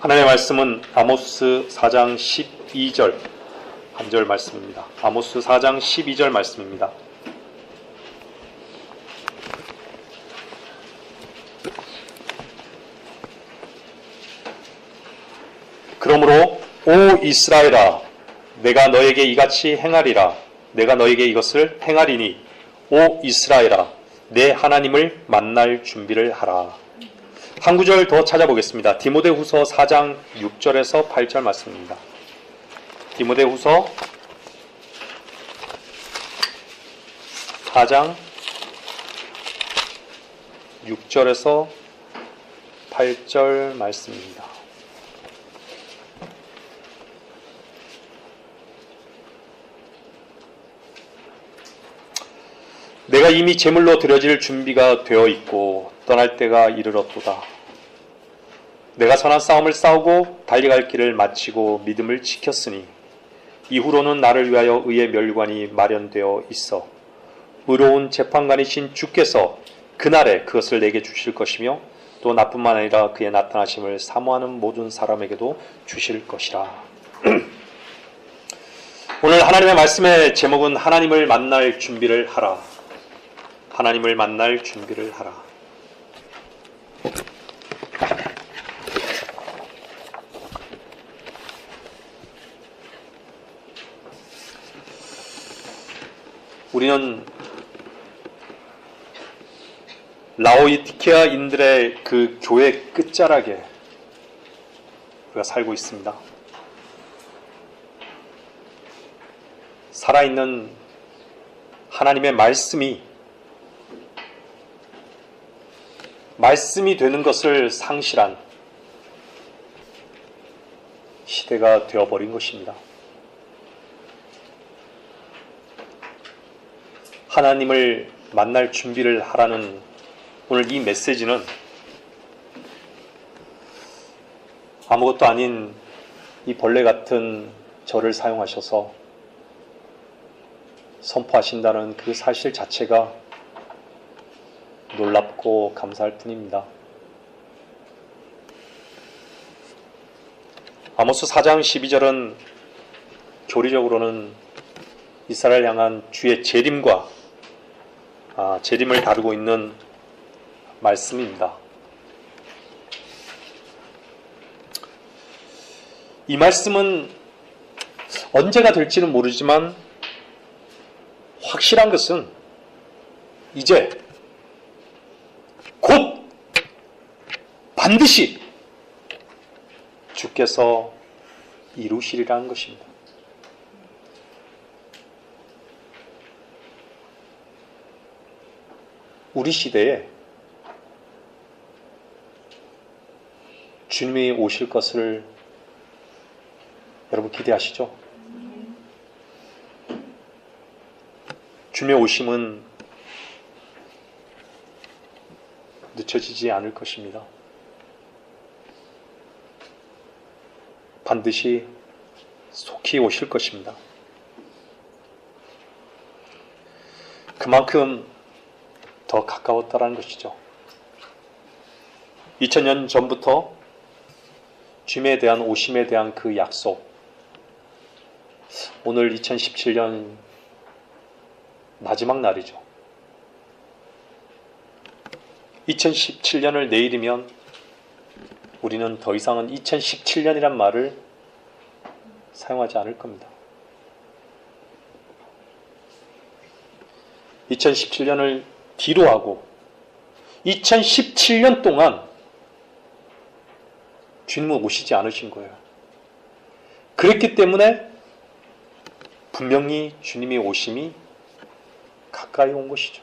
하나님의 말씀은 아모스 4장 12절 한 절 말씀입니다. 아모스 4장 12절 말씀입니다. 그러므로 오 이스라엘아, 내가 너에게 이같이 행하리라. 내가 너에게 이것을 행하리니 오 이스라엘아, 내 하나님을 만날 준비를 하라. 한 구절 더 찾아보겠습니다. 디모데후서 4장 6절에서 8절 말씀입니다. 디모데후서 4장 6절에서 8절 말씀입니다. 내가 이미 제물로 드려질 준비가 되어 있고 떠날 때가 이르렀도다. 내가 선한 싸움을 싸우고 달려갈 길을 마치고 믿음을 지켰으니 이후로는 나를 위하여 의의 멸관이 마련되어 있어 의로운 재판관이신 주께서 그날에 그것을 내게 주실 것이며 또 나뿐만 아니라 그의 나타나심을 사모하는 모든 사람에게도 주실 것이라. 오늘 하나님의 말씀의 제목은 하나님을 만날 준비를 하라. 하나님을 만날 준비를 하라. 우리는 라오디케아인들의 그 교회 끝자락에 우리가 살고 있습니다. 살아있는 하나님의 말씀이 되는 것을 상실한 시대가 되어버린 것입니다. 하나님을 만날 준비를 하라는 오늘 이 메시지는 아무것도 아닌 이 벌레 같은 저를 사용하셔서 선포하신다는 그 사실 자체가 놀랍고 감사할 뿐입니다. 아모스 4장 12절은 교리적으로는 이스라엘 향한 주의 재림과 재림을 다루고 있는 말씀입니다. 이 말씀은 언제가 될지는 모르지만 확실한 것은 이제 곧 반드시 주께서 이루시리라는 것입니다. 우리 시대에 주님이 오실 것을 여러분 기대하시죠? 주님의 오심은 늦춰지지 않을 것입니다. 반드시 속히 오실 것입니다. 그만큼 더 가까웠다라는 것이죠. 2000년 전부터 주님에 대한 오심에 대한 그 약속, 오늘 2017년 마지막 날이죠. 2017년을 내일이면 우리는 더 이상은 2017년이란 말을 사용하지 않을 겁니다. 2017년을 뒤로 하고 2017년 동안 주님은 오시지 않으신 거예요. 그랬기 때문에 분명히 주님의 오심이 가까이 온 것이죠.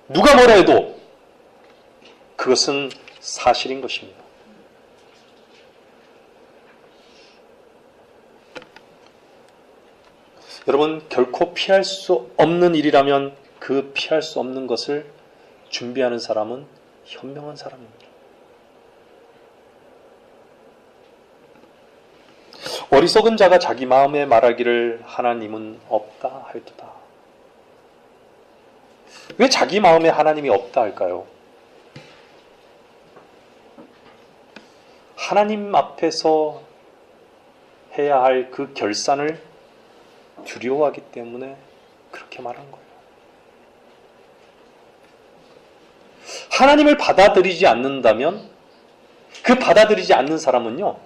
누가 뭐라 해도 그것은 사실인 것입니다. 여러분, 결코 피할 수 없는 일이라면 그 피할 수 없는 것을 준비하는 사람은 현명한 사람입니다. 어리석은 자가 자기 마음에 말하기를 하나님은 없다 할도다. 왜 자기 마음에 하나님이 없다 할까요? 하나님 앞에서 해야 할 그 결산을 두려워하기 때문에 그렇게 말한 거예요. 하나님을 받아들이지 않는다면 그 받아들이지 않는 사람은요,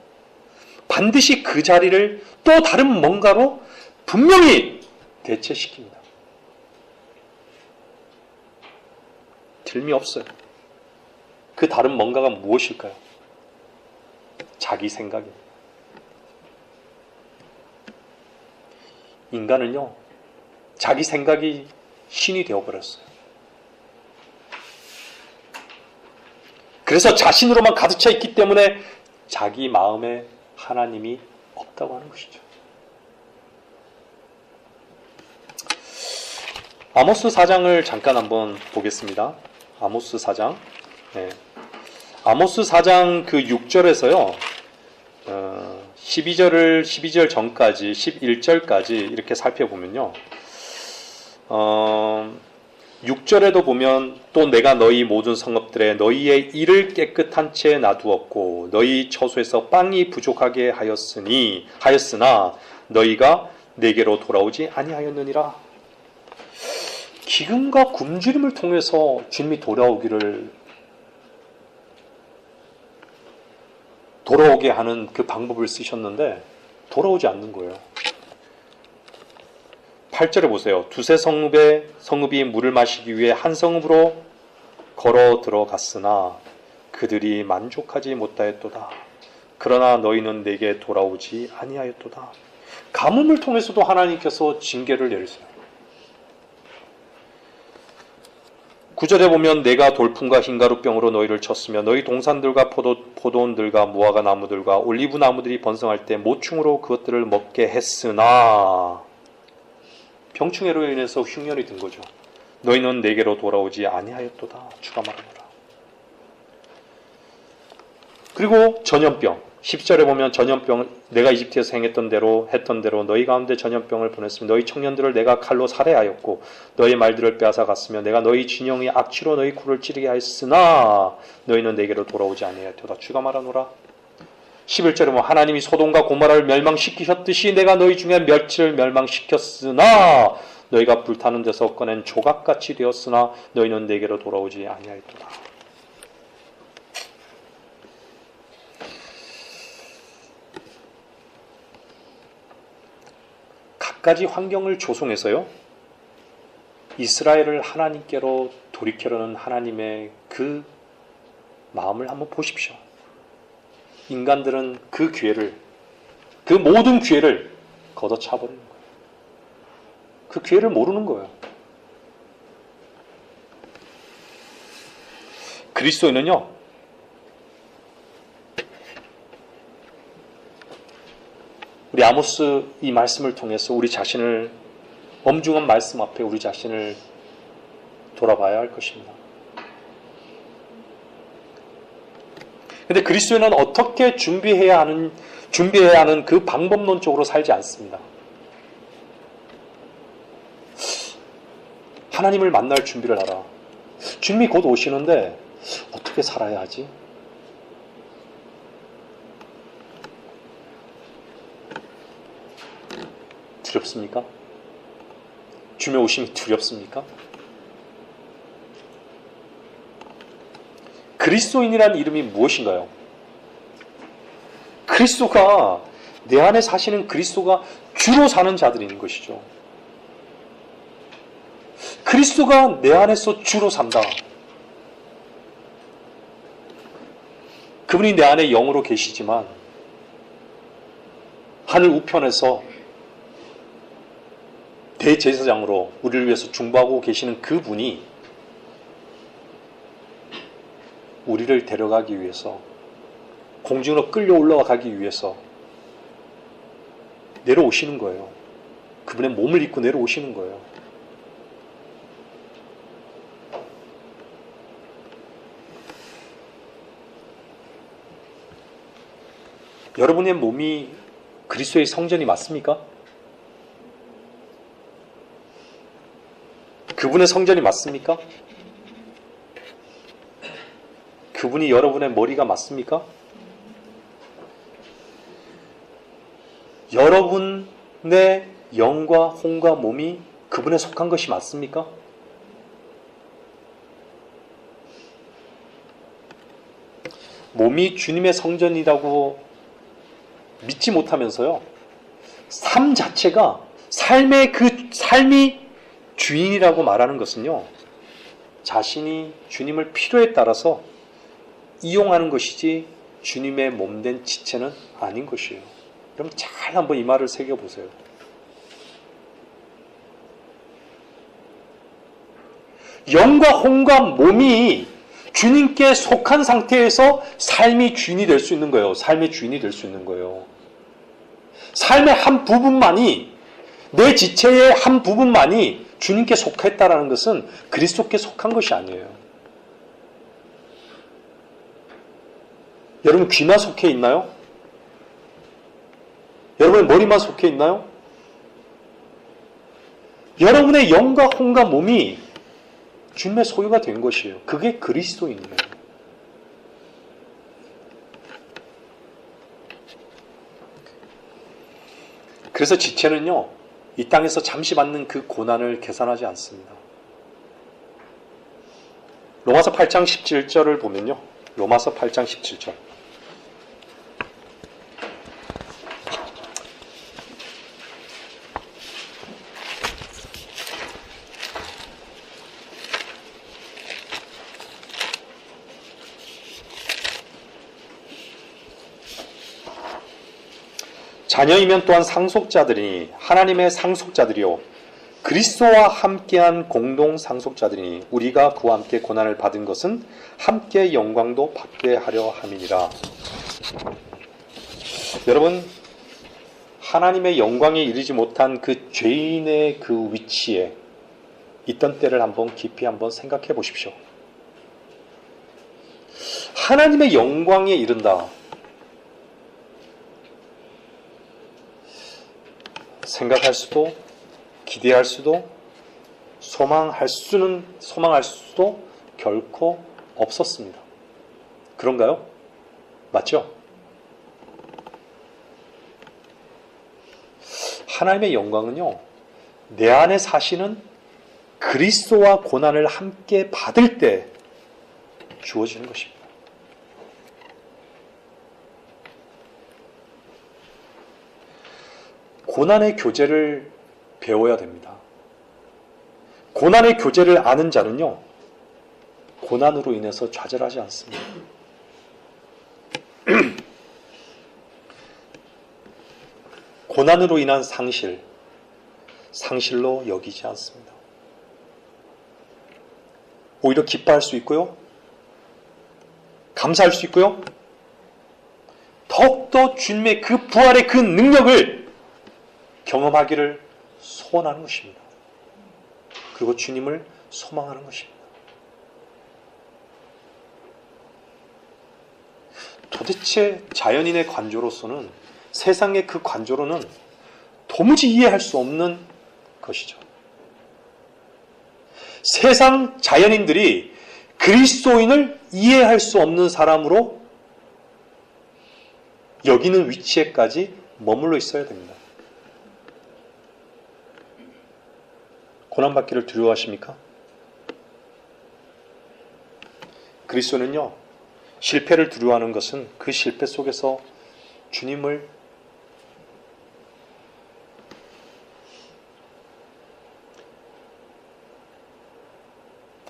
반드시 그 자리를 또 다른 뭔가로 분명히 대체시킵니다. 틀림이 없어요. 그 다른 뭔가가 무엇일까요? 자기 생각입니다. 인간은요, 자기 생각이 신이 되어버렸어요. 그래서 자신으로만 가득 차 있기 때문에 자기 마음에 하나님이 없다고 하는 것이죠. 아모스 4장을 잠깐 한번 보겠습니다. 아모스 4장. 네. 아모스 4장 그 6절에서요. 12절 전까지 11절까지 이렇게 살펴보면요. 6절에도 보면 또 내가 너희 모든 성읍들에 너희의 이를 깨끗한 채 놔두었고 너희 처소에서 빵이 부족하게 하였으나 너희가 내게로 돌아오지 아니하였느니라. 기근과 굶주림을 통해서 주님이 돌아오게 하는 그 방법을 쓰셨는데 돌아오지 않는 거예요. 8절에 보세요. 두세 성읍이 물을 마시기 위해 한 성읍으로 걸어 들어갔으나 그들이 만족하지 못하였도다. 그러나 너희는 내게 돌아오지 아니하였도다. 가뭄을 통해서도 하나님께서 징계를 내리세요. 9절에 보면 내가 돌풍과 흰가루병으로 너희를 쳤으며 너희 동산들과 포도원들과 무화과 나무들과 올리브 나무들이 번성할 때 모충으로 그것들을 먹게 했으나 병충해로 인해서 흉년이 든 거죠. 너희는 내게로 돌아오지 아니하였도다. 주가 말하노라. 그리고 전염병 10절에 보면 전염병 내가 이집트에서 했던 대로 너희 가운데 전염병을 보냈으며 너희 청년들을 내가 칼로 살해하였고 너희 말들을 빼앗아갔으며 내가 너희 진영의 악취로 너희 코를 찌르게 하였으나 너희는 내게로 돌아오지 아니하였도다. 주가 말하노라. 11절에 보면 하나님이 소돔과 고모라를 멸망시키셨듯이 내가 너희 중에 몇을 멸망시켰으나 너희가 불타는 데서 꺼낸 조각같이 되었으나 너희는 내게로 돌아오지 아니하였도다. 갖가지 환경을 조성해서요, 이스라엘을 하나님께로 돌이키려는 하나님의 그 마음을 한번 보십시오. 인간들은 그 모든 기회를 걷어차버리는 거예요. 그 기회를 모르는 거예요. 그리스도인은요, 우리 아모스 이 말씀을 통해서 우리 자신을, 엄중한 말씀 앞에 우리 자신을 돌아봐야 할 것입니다. 근데 그리스도인은 어떻게 준비해야 하는 그 방법론적으로 살지 않습니다. 하나님을 만날 준비를 하라. 주님이 곧 오시는데 어떻게 살아야 하지? 두렵습니까? 주님의 오심이 두렵습니까? 그리스도인이라는 이름이 무엇인가요? 그리스도가, 내 안에 사시는 그리스도가 주로 사는 자들인 것이죠. 그리스도가 내 안에서 주로 산다. 그분이 내 안에 영으로 계시지만 하늘 우편에서 대제사장으로 우리를 위해서 중보하고 계시는 그분이 우리를 데려가기 위해서, 공중으로 끌려 올라가기 위해서 내려오시는 거예요. 그분의 몸을 입고 내려오시는 거예요. 여러분의 몸이 그리스도의 성전이 맞습니까? 그분의 성전이 맞습니까? 그분이 여러분의 머리가 맞습니까? 여러분의 영과 혼과 몸이 그분에 속한 것이 맞습니까? 몸이 주님의 성전이라고 믿지 못하면서요, 삶 자체가 삶이 주인이라고 말하는 것은요, 자신이 주님을 필요에 따라서 이용하는 것이지 주님의 몸된 지체는 아닌 것이에요. 여러분 잘 한번 이 말을 새겨보세요. 영과 혼과 몸이 주님께 속한 상태에서 삶이 주인이 될 수 있는 거예요. 삶의 주인이 될 수 있는 거예요. 삶의 한 부분만이, 내 지체의 한 부분만이 주님께 속했다라는 것은 그리스도께 속한 것이 아니에요. 여러분 귀만 속해 있나요? 여러분의 머리만 속해 있나요? 여러분의 영과 혼과 몸이 주님의 소유가 된 것이에요. 그게 그리스도인이에요. 그래서 지체는요, 이 땅에서 잠시 받는 그 고난을 계산하지 않습니다. 로마서 8장 17절을 보면요, 로마서 8장 17절. 자녀이면 또한 상속자들이니 하나님의 상속자들이요 그리스도와 함께한 공동 상속자들이니 우리가 그와 함께 고난을 받은 것은 함께 영광도 받게 하려 함이니라. 여러분, 하나님의 영광에 이르지 못한 그 죄인의 그 위치에 있던 때를 한번 깊이 한번 생각해 보십시오. 하나님의 영광에 이른다. 생각할 수도, 기대할 수도, 소망할 수도 결코 없었습니다. 그런가요? 맞죠? 하나님의 영광은요, 내 안에 사시는 그리스도와 고난을 함께 받을 때 주어지는 것입니다. 고난의 교제를 배워야 됩니다. 고난의 교제를 아는 자는요, 고난으로 인해서 좌절하지 않습니다. 고난으로 인한 상실로 여기지 않습니다. 오히려 기뻐할 수 있고요, 감사할 수 있고요, 더욱더 주님의 그 부활의 그 능력을 경험하기를 소원하는 것입니다. 그리고 주님을 소망하는 것입니다. 도대체 자연인의 관조로서는, 세상의 그 관조로는 도무지 이해할 수 없는 것이죠. 세상 자연인들이 그리스도인을 이해할 수 없는 사람으로 여기는 위치에까지 머물러 있어야 됩니다. 고난받기를 두려워하십니까? 그리스도는요, 실패를 두려워하는 것은 그 실패 속에서 주님을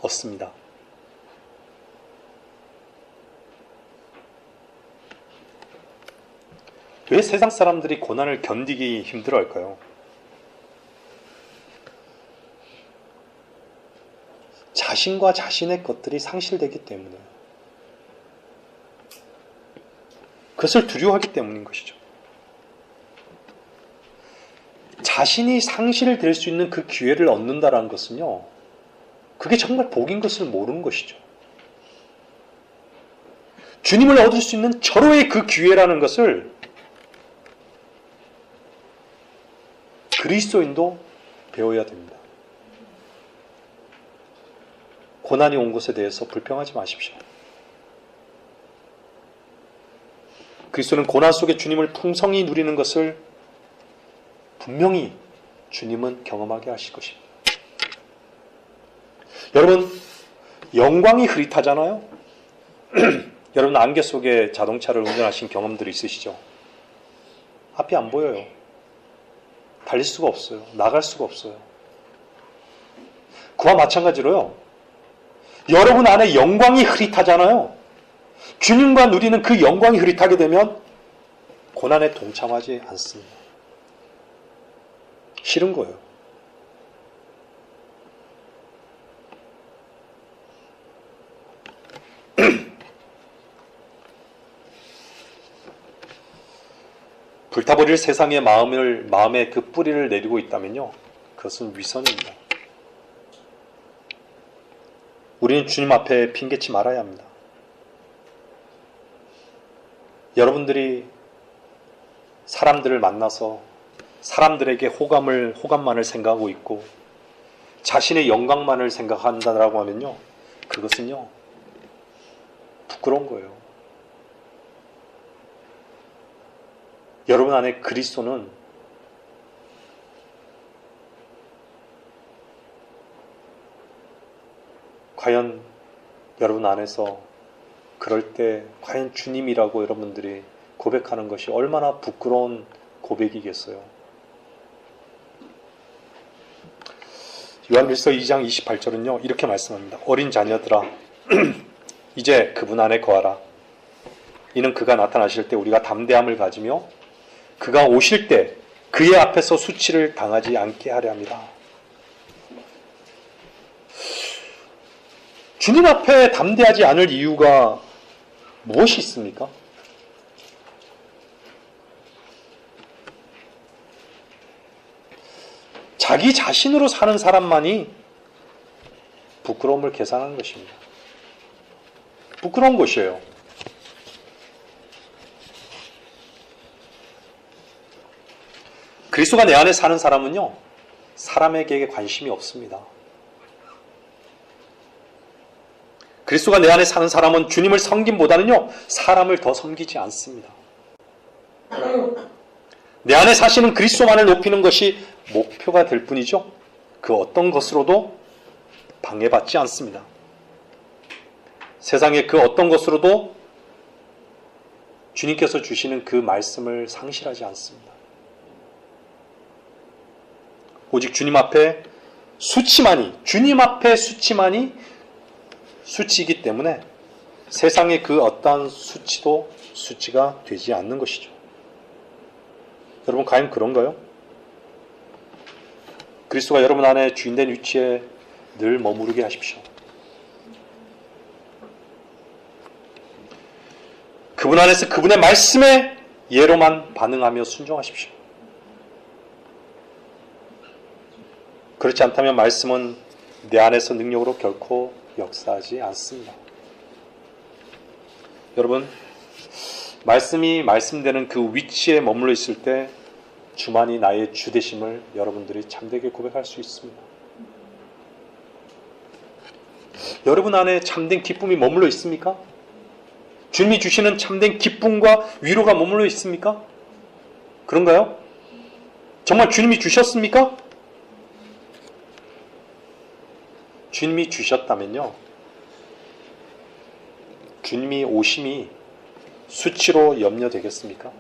얻습니다. 왜 세상 사람들이 고난을 견디기 힘들어할까요? 자신과 자신의 것들이 상실되기 때문에, 그것을 두려워하기 때문인 것이죠. 자신이 상실될 수 있는 그 기회를 얻는다는 것은요, 그게 정말 복인 것을 모르는 것이죠. 주님을 얻을 수 있는 절호의 그 기회라는 것을 그리스도인도 배워야 됩니다. 고난이 온 것에 대해서 불평하지 마십시오. 그리스도는 고난 속에 주님을 풍성히 누리는 것을 분명히 주님은 경험하게 하실 것입니다. 여러분, 영광이 흐릿하잖아요. 여러분, 안개 속에 자동차를 운전하신 경험들이 있으시죠? 앞이 안 보여요. 달릴 수가 없어요. 나갈 수가 없어요. 그와 마찬가지로요. 여러분 안에 영광이 흐릿하잖아요. 주님과 누리는 그 영광이 흐릿하게 되면 고난에 동참하지 않습니다. 싫은 거예요. 불타버릴 세상의 마음에 그 뿌리를 내리고 있다면요, 그것은 위선입니다. 우리는 주님 앞에 핑계치 말아야 합니다. 여러분들이 사람들을 만나서 사람들에게 호감만을 생각하고 있고 자신의 영광만을 생각한다라고 하면요, 그것은요, 부끄러운 거예요. 여러분 안에 그리스도는 과연 여러분 안에서 그럴 때 과연 주님이라고 여러분들이 고백하는 것이 얼마나 부끄러운 고백이겠어요. 요한일서 2장 28절은요 이렇게 말씀합니다. 어린 자녀들아 이제 그분 안에 거하라. 이는 그가 나타나실 때 우리가 담대함을 가지며 그가 오실 때 그의 앞에서 수치를 당하지 않게 하려 합니다. 주님 앞에 담대하지 않을 이유가 무엇이 있습니까? 자기 자신으로 사는 사람만이 부끄러움을 계산하는 것입니다. 부끄러운 것이에요. 그리스도가 내 안에 사는 사람은요, 사람에게 관심이 없습니다. 그리스도가 내 안에 사는 사람은 주님을 섬김보다는요, 사람을 더 섬기지 않습니다. 내 안에 사시는 그리스도만을 높이는 것이 목표가 될 뿐이죠, 그 어떤 것으로도 방해받지 않습니다. 세상의 그 어떤 것으로도 주님께서 주시는 그 말씀을 상실하지 않습니다. 오직 주님 앞에 주님 앞에 수치만이 수치이기 때문에 세상의 그 어떠한 수치도 수치가 되지 않는 것이죠. 여러분, 과연 그런가요? 그리스도가 여러분 안에 주인된 위치에 늘 머무르게 하십시오. 그분 안에서 그분의 말씀에 예로만 반응하며 순종하십시오. 그렇지 않다면 말씀은 내 안에서 능력으로 결코 역사하지 않습니다. 여러분, 말씀이 말씀되는 그 위치에 머물러 있을 때 주만이 나의 주되심을 여러분들이 참되게 고백할 수 있습니다. 여러분 안에 참된 기쁨이 머물러 있습니까? 주님이 주시는 참된 기쁨과 위로가 머물러 있습니까? 그런가요? 정말 주님이 주셨습니까? 주님이 주셨다면요, 주님이 오심이 수치로 염려되겠습니까?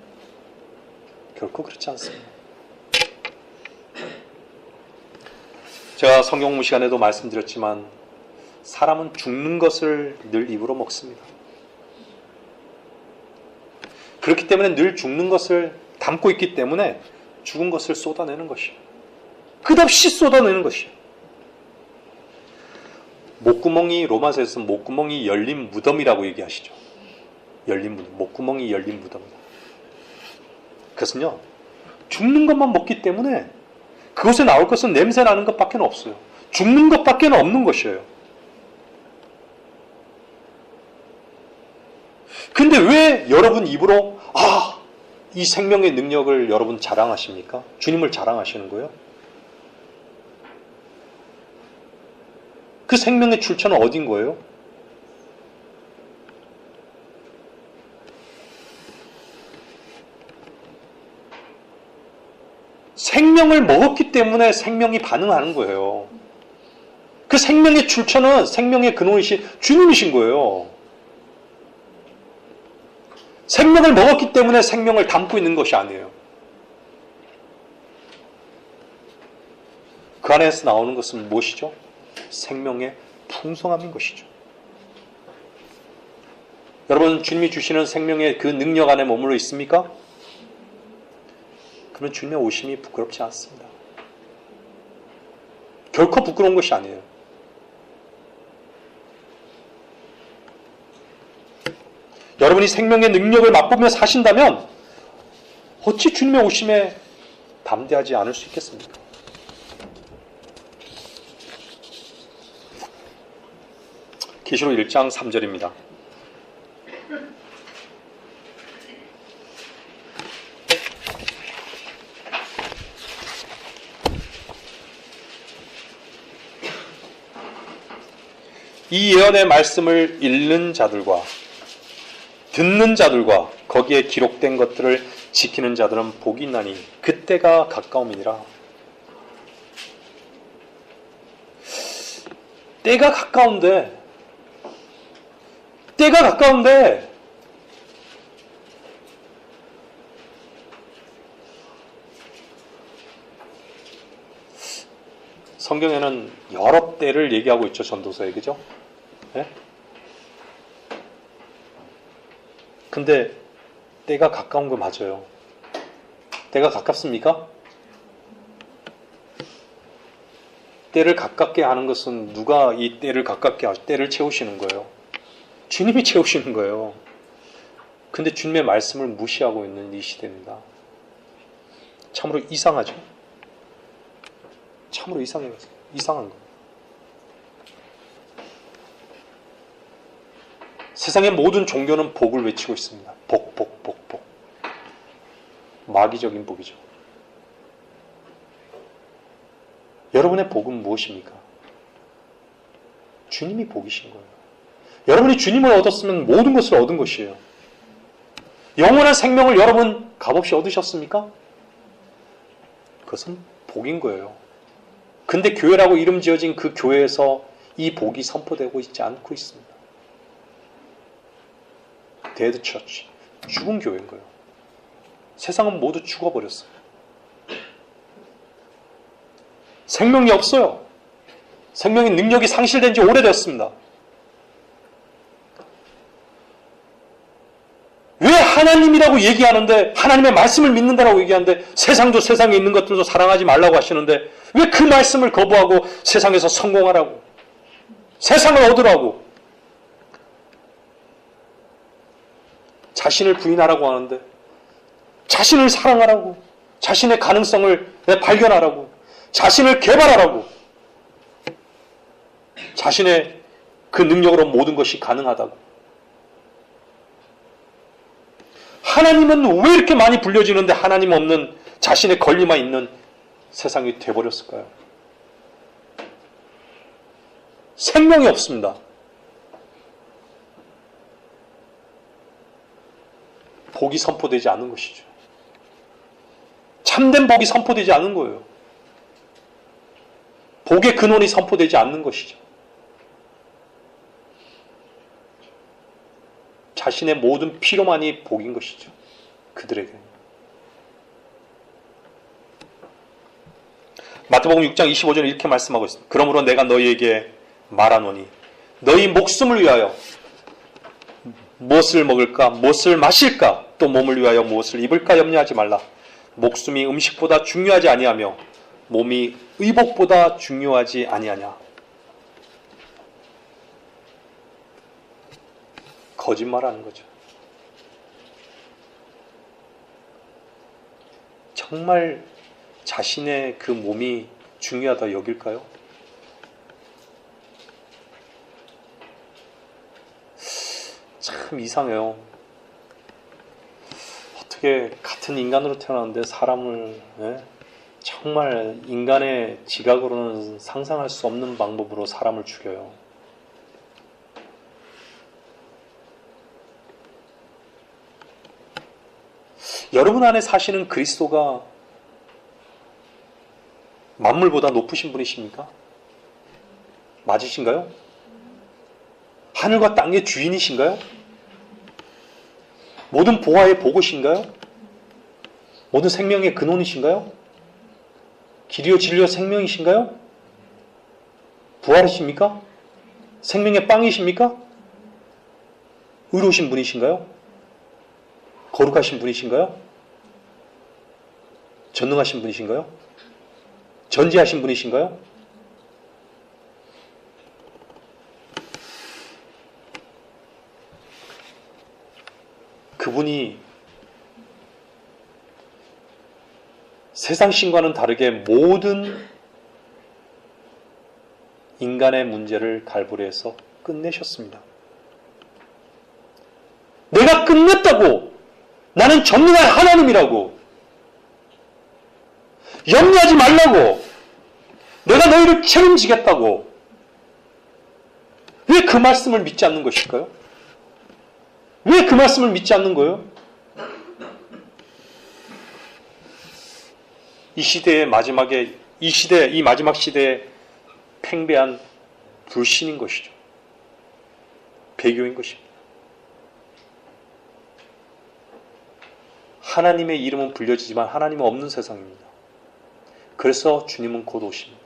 결코 그렇지 않습니다. 제가 성경공부 시간에도 말씀드렸지만 사람은 죽는 것을 늘 입으로 먹습니다. 그렇기 때문에 늘 죽는 것을 담고 있기 때문에 죽은 것을 쏟아내는 것이에요. 끝없이 쏟아내는 것이에요. 로마서에서 목구멍이 열린 무덤이라고 얘기하시죠. 열린 무덤, 목구멍이 열린 무덤이다. 그것은요, 죽는 것만 먹기 때문에 그것에 나올 것은 냄새 나는 것밖에 없어요. 죽는 것밖에 없는 것이에요. 근데 왜 여러분 입으로 이 생명의 능력을 여러분 자랑하십니까? 주님을 자랑하시는 거예요? 그 생명의 출처는 어딘 거예요? 생명을 먹었기 때문에 생명이 반응하는 거예요. 그 생명의 출처는 생명의 근원이신 주님이신 거예요. 생명을 먹었기 때문에 생명을 담고 있는 것이 아니에요. 그 안에서 나오는 것은 무엇이죠? 생명의 풍성함인 것이죠. 여러분, 주님이 주시는 생명의 그 능력 안에 머물러 있습니까? 그러면 주님의 오심이 부끄럽지 않습니다. 결코 부끄러운 것이 아니에요. 여러분이 생명의 능력을 맛보며 사신다면 어찌 주님의 오심에 담대하지 않을 수 있겠습니까? 계시록 1장 3절입니다. 이 예언의 말씀을 읽는 자들과 듣는 자들과 거기에 기록된 것들을 지키는 자들은 복이 있나니 그때가 가까움이니라. 때가 가까운데 성경에는 여러 때를 얘기하고 있죠. 전도서에. 그죠? 네? 근데 때가 가까운 거 맞아요. 때가 가깝습니까? 때를 가깝게 하는 것은 누가 이 때를 가깝게 하죠? 때를 채우시는 거예요. 주님이 채우시는 거예요. 근데 주님의 말씀을 무시하고 있는 이 시대입니다. 참으로 이상하죠? 참으로 이상한 거예요. 세상의 모든 종교는 복을 외치고 있습니다. 복. 마귀적인 복이죠. 여러분의 복은 무엇입니까? 주님이 복이신 거예요. 여러분이 주님을 얻었으면 모든 것을 얻은 것이에요. 영원한 생명을 여러분 값없이 얻으셨습니까? 그것은 복인 거예요. 근데 교회라고 이름 지어진 그 교회에서 이 복이 선포되고 있지 않고 있습니다. 데드 처치, 죽은 교회인 거예요. 세상은 모두 죽어버렸어요. 생명이 없어요. 생명의 능력이 상실된 지 오래되었습니다. 왜 하나님이라고 얘기하는데, 하나님의 말씀을 믿는다라고 얘기하는데, 세상도 세상에 있는 것들도 사랑하지 말라고 하시는데, 왜 그 말씀을 거부하고 세상에서 성공하라고, 세상을 얻으라고, 자신을 부인하라고 하는데, 자신을 사랑하라고, 자신의 가능성을 발견하라고, 자신을 개발하라고, 자신의 그 능력으로 모든 것이 가능하다고. 하나님은 왜 이렇게 많이 불려지는데 하나님 없는 자신의 권리만 있는 세상이 되어버렸을까요? 생명이 없습니다. 복이 선포되지 않는 것이죠. 참된 복이 선포되지 않는 거예요. 복의 근원이 선포되지 않는 것이죠. 자신의 모든 필요만이 복인 것이죠. 그들에게. 마태복음 6장 25절에 이렇게 말씀하고 있습니다. 그러므로 내가 너희에게 말하노니 너희 목숨을 위하여 무엇을 먹을까, 무엇을 마실까, 또 몸을 위하여 무엇을 입을까 염려하지 말라. 목숨이 음식보다 중요하지 아니하며 몸이 의복보다 중요하지 아니하냐. 거짓말하는 거죠. 정말 자신의 그 몸이 중요하다 여길까요? 참 이상해요. 어떻게 같은 인간으로 태어났는데 사람을 정말 인간의 지각으로는 상상할 수 없는 방법으로 사람을 죽여요. 여러분 안에 사시는 그리스도가 만물보다 높으신 분이십니까? 맞으신가요? 하늘과 땅의 주인이신가요? 모든 보화의 보고신가요? 모든 생명의 근원이신가요? 길이요 진리요 생명이신가요? 부활이십니까? 생명의 빵이십니까? 의로우신 분이신가요? 거룩하신 분이신가요? 전능하신 분이신가요? 전지하신 분이신가요? 그분이 세상 신과는 다르게 모든 인간의 문제를 갈보리에서 끝내셨습니다. 내가 끝냈다고! 나는 전능한 하나님이라고! 염려하지 말라고! 내가 너희를 책임지겠다고! 왜 그 말씀을 믿지 않는 것일까요? 왜 그 말씀을 믿지 않는 거예요? 이 시대의 마지막에, 이 마지막 시대에 팽배한 불신인 것이죠. 배교인 것입니다. 하나님의 이름은 불려지지만 하나님은 없는 세상입니다. 그래서 주님은 곧 오십니다.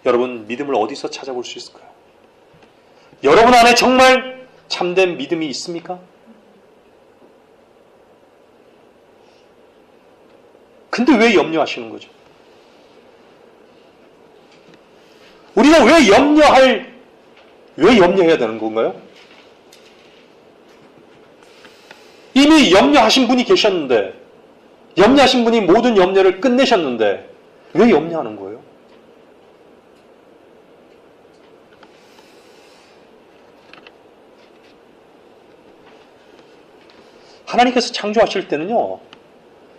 여러분, 믿음을 어디서 찾아볼 수 있을까요? 여러분 안에 정말 참된 믿음이 있습니까? 근데 왜 염려하시는 거죠? 우리가 왜 염려해야 되는 건가요? 이미 염려하신 분이 계셨는데, 염려하신 분이 모든 염려를 끝내셨는데, 왜 염려하는 거예요? 하나님께서 창조하실 때는요,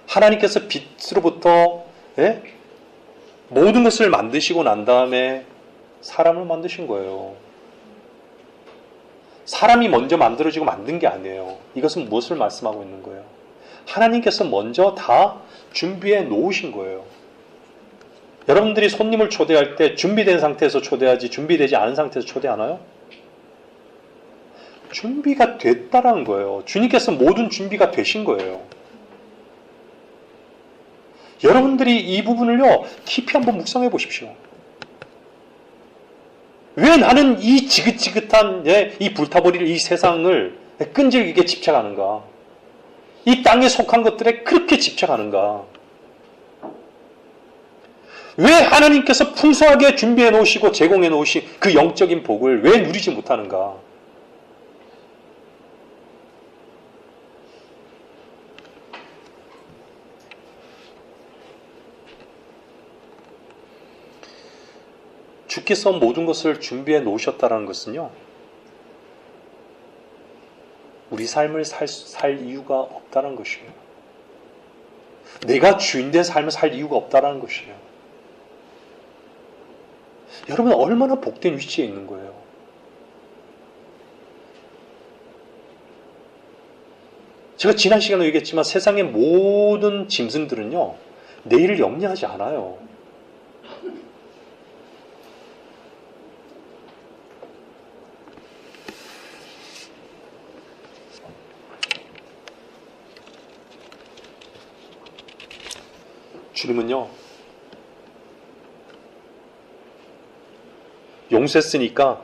하나님께서 빛으로부터 모든 것을 만드시고 난 다음에 사람을 만드신 거예요. 사람이 먼저 만들어지고 만든 게 아니에요. 이것은 무엇을 말씀하고 있는 거예요? 하나님께서 먼저 다 준비해 놓으신 거예요. 여러분들이 손님을 초대할 때 준비된 상태에서 초대하지 준비되지 않은 상태에서 초대하나요? 준비가 됐다라는 거예요. 주님께서 모든 준비가 되신 거예요. 여러분들이 이 부분을요, 깊이 한번 묵상해 보십시오. 왜 나는 이 지긋지긋한, 이 불타버릴 이 세상을 끈질기게 집착하는가? 이 땅에 속한 것들에 그렇게 집착하는가? 왜 하나님께서 풍성하게 준비해 놓으시고 제공해 놓으신 그 영적인 복을 왜 누리지 못하는가? 주께서 모든 것을 준비해 놓으셨다는 것은요, 우리 삶을 살 이유가 없다는 것이에요. 내가 주인된 삶을 살 이유가 없다는 것이에요. 여러분, 얼마나 복된 위치에 있는 거예요. 제가 지난 시간에 얘기했지만 세상의 모든 짐승들은요, 내일을 염려하지 않아요. 주님은요, 용서했으니까,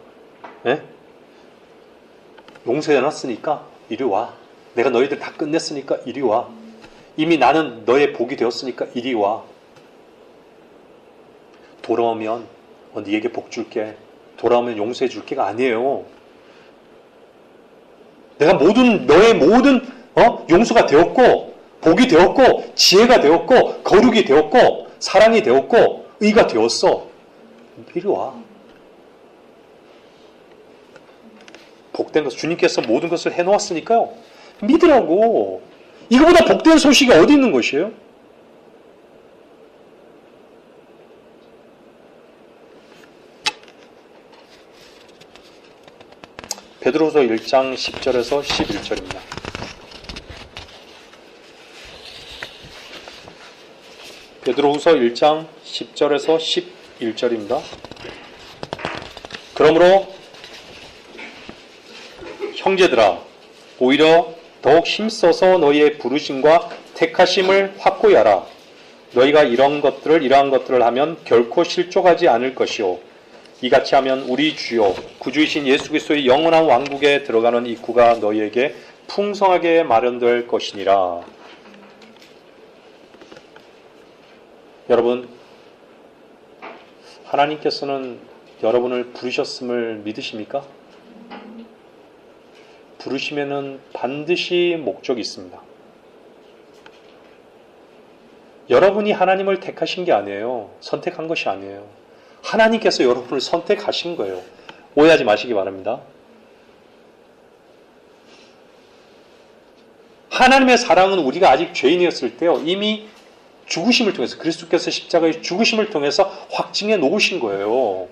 용서해놨으니까 이리 와. 내가 너희들 다 끝냈으니까 이리 와. 이미 나는 너의 복이 되었으니까 이리 와. 돌아오면 네게 복 줄게. 돌아오면 용서해 줄게가 아니에요. 내가 너의 모든 용서가 되었고, 복이 되었고, 지혜가 되었고, 거룩이 되었고, 사랑이 되었고, 의가 되었어. 이리 와. 복된 것, 주님께서 모든 것을 해놓았으니까요. 믿으라고. 이거보다 복된 소식이 어디 있는 것이에요? 베드로서 1장 10절에서 11절입니다. 베드로후서 1장 10절에서 11절입니다. 그러므로 형제들아, 오히려 더욱 힘써서 너희의 부르심과 택하심을 확고히 하라. 너희가 이러한 것들을 하면 결코 실족하지 않을 것이요. 이같이 하면 우리 주요 구주이신 예수 그리스도의 영원한 왕국에 들어가는 입구가 너희에게 풍성하게 마련될 것이니라. 여러분, 하나님께서는 여러분을 부르셨음을 믿으십니까? 부르시면은 반드시 목적이 있습니다. 여러분이 하나님을 택하신 게 아니에요. 선택한 것이 아니에요. 하나님께서 여러분을 선택하신 거예요. 오해하지 마시기 바랍니다. 하나님의 사랑은 우리가 아직 죄인이었을 때요, 이미 죽으심을 통해서, 그리스도께서 십자가의 죽으심을 통해서 확증해 놓으신 거예요.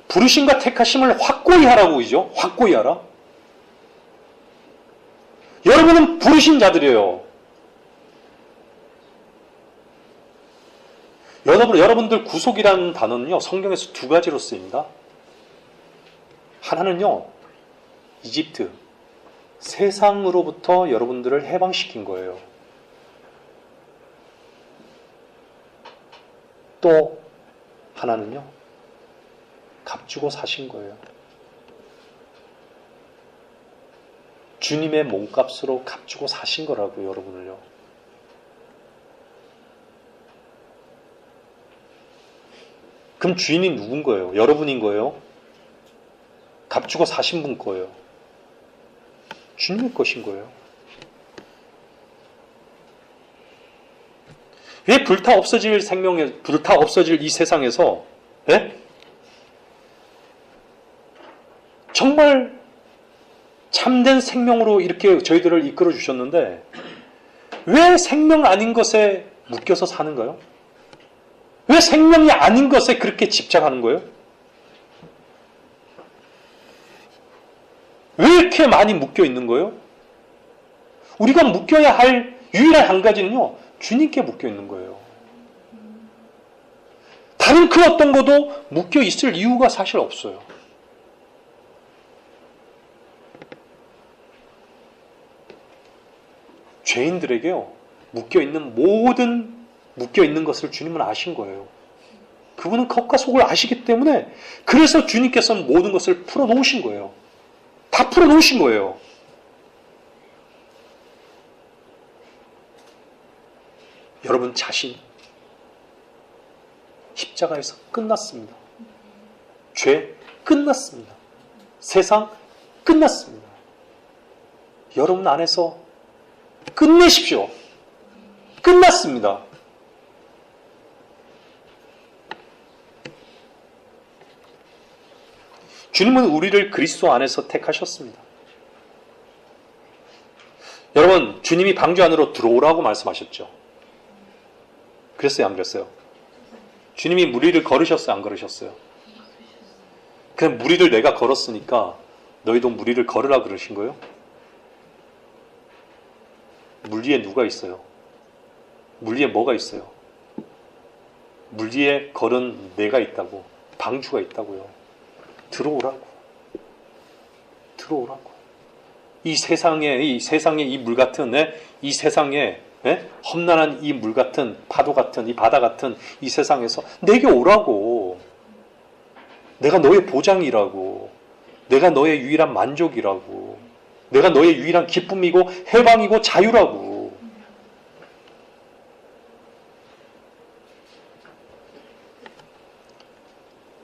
부르심과 택하심을 확고히 하라고 이죠. 확고히 하라. 여러분은 부르신 자들이에요. 여러분들 구속이라는 단어는요, 성경에서 두 가지로 쓰입니다. 하나는요, 이집트, 세상으로부터 여러분들을 해방시킨 거예요. 또 하나는요, 값주고 사신 거예요. 주님의 몸값으로 값주고 사신 거라고요, 여러분을요. 그럼 주인이 누군 거예요? 여러분인 거예요? 값주고 사신 분 거예요? 주님의 것인 거예요. 왜 불타 없어질 이 세상에서, 예? 정말 참된 생명으로 이렇게 저희들을 이끌어 주셨는데 왜 생명 아닌 것에 묶여서 사는가요? 왜 생명이 아닌 것에 그렇게 집착하는 거예요? 왜 이렇게 많이 묶여 있는 거예요? 우리가 묶여야 할 유일한 한 가지는요, 주님께 묶여 있는 거예요. 다른 그 어떤 것도 묶여 있을 이유가 사실 없어요. 죄인들에게요, 묶여 있는 것을 주님은 아신 거예요. 그분은 겉과 속을 아시기 때문에, 그래서 주님께서는 모든 것을 풀어놓으신 거예요. 다 풀어놓으신 거예요. 여러분 자신, 십자가에서 끝났습니다. 죄 끝났습니다. 세상 끝났습니다. 여러분 안에서 끝내십시오. 끝났습니다. 주님은 우리를 그리스도 안에서 택하셨습니다. 여러분, 주님이 방주 안으로 들어오라고 말씀하셨죠. 그랬어요, 안 그랬어요? 주님이 무리를 걸으셨어요, 안 걸으셨어요? 그냥 무리를 내가 걸었으니까 너희도 무리를 걸으라 그러신 거예요? 물 위에 누가 있어요? 물 위에 뭐가 있어요? 물 위에 걸은 내가 있다고, 방주가 있다고요. 들어오라고. 이 세상에 이 물 같은, 이 세상에, 험난한 이 물 같은, 파도 같은, 이 바다 같은 이 세상에서 내게 오라고. 내가 너의 보장이라고. 내가 너의 유일한 만족이라고. 내가 너의 유일한 기쁨이고 해방이고 자유라고.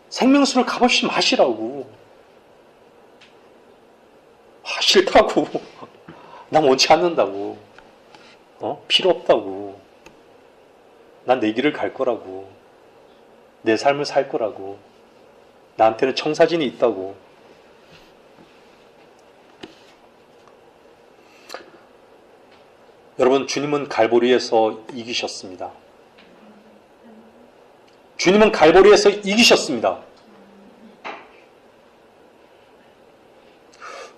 생명수를 값없이 마시라고. 싫다고. 난 원치 않는다고. 필요 없다고. 난 내 길을 갈 거라고. 내 삶을 살 거라고. 나한테는 청사진이 있다고. 여러분, 주님은 갈보리에서 이기셨습니다. 주님은 갈보리에서 이기셨습니다.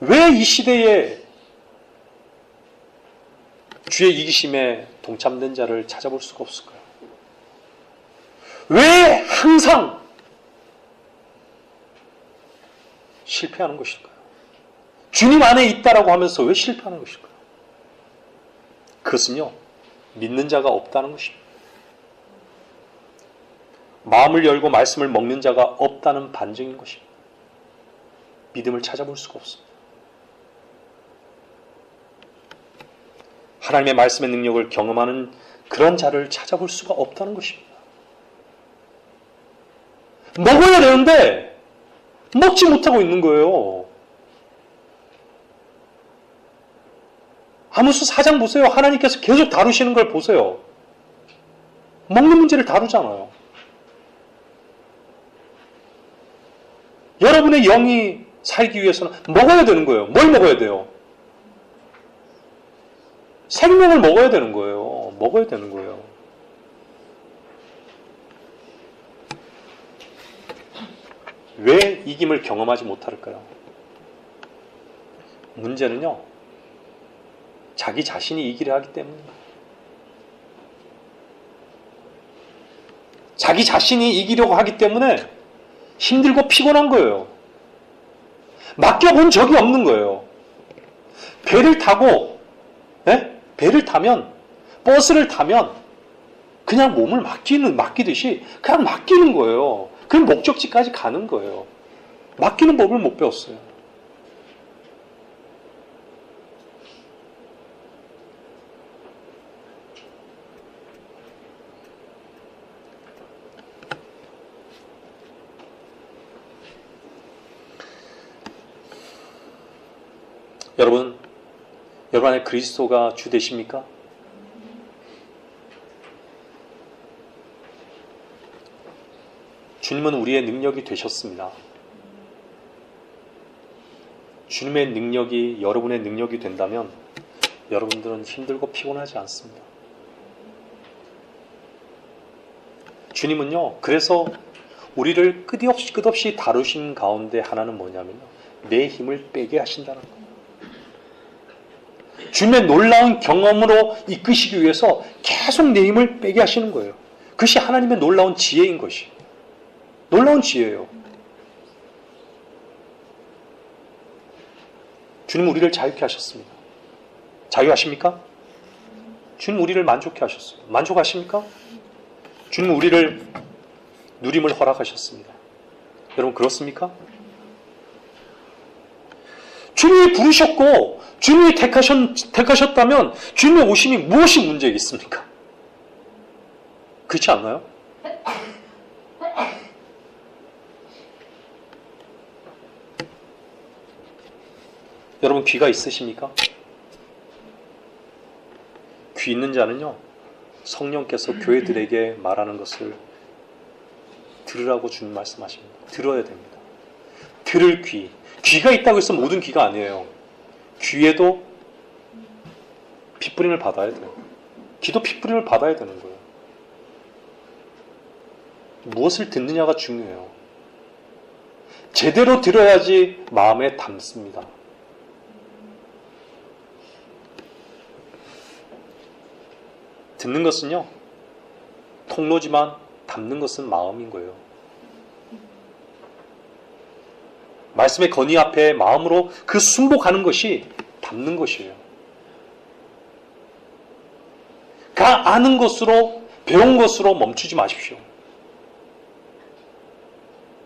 왜 이 시대에 주의 이기심에 동참된 자를 찾아볼 수가 없을까요? 왜 항상 실패하는 것일까요? 주님 안에 있다라고 하면서 왜 실패하는 것일까요? 그것은요, 믿는 자가 없다는 것입니다. 마음을 열고 말씀을 먹는 자가 없다는 반증인 것입니다. 믿음을 찾아볼 수가 없습니다. 하나님의 말씀의 능력을 경험하는 그런 자를 찾아볼 수가 없다는 것입니다. 먹어야 되는데 먹지 못하고 있는 거예요. 아모스 4장 보세요. 하나님께서 계속 다루시는 걸 보세요. 먹는 문제를 다루잖아요. 여러분의 영이 살기 위해서는 먹어야 되는 거예요. 뭘 먹어야 돼요? 생명을 먹어야 되는 거예요. 먹어야 되는 거예요. 왜 이김을 경험하지 못할까요? 문제는요, 자기 자신이 이기려 하기 때문입니다. 자기 자신이 이기려고 하기 때문에 힘들고 피곤한 거예요. 맡겨본 적이 없는 거예요. 배를 타고, 배를 타면, 버스를 타면 그냥 몸을 맡기듯이 그냥 맡기는 거예요. 그 목적지까지 가는 거예요. 맡기는 법을 못 배웠어요. 여러분 안에 그리스도가 주 되십니까? 주님은 우리의 능력이 되셨습니다. 주님의 능력이 여러분의 능력이 된다면 여러분들은 힘들고 피곤하지 않습니다. 주님은요, 그래서 우리를 끝없이 다루신 가운데 하나는 뭐냐면요, 내 힘을 빼게 하신다는 거예요. 주님의 놀라운 경험으로 이끄시기 위해서 계속 내 힘을 빼게 하시는 거예요. 그것이 하나님의 놀라운 지혜인 것이. 놀라운 지혜예요. 주님 우리를 자유케 하셨습니다. 자유하십니까? 주님 우리를 만족케 하셨어요. 만족하십니까? 주님 우리를 누림을 허락하셨습니다. 여러분 그렇습니까? 주님이 부르셨고 주님이 택하셨다면 주님의 오심이 무엇이 문제겠습니까? 그렇지 않나요? 여러분 귀가 있으십니까? 귀 있는 자는요, 성령께서 교회들에게 말하는 것을 들으라고 주님 말씀하십니다. 들어야 됩니다. 들을 귀. 귀가 있다고 해서 모든 귀가 아니에요. 귀에도 핏부림을 받아야 돼요. 귀도 핏부림을 받아야 되는 거예요. 무엇을 듣느냐가 중요해요. 제대로 들어야지 마음에 담습니다. 듣는 것은요, 통로지만 담는 것은 마음인 거예요. 말씀의 건의 앞에 마음으로 그 순복하는 것이 담는 것이에요. 그 아는 것으로, 배운 것으로 멈추지 마십시오.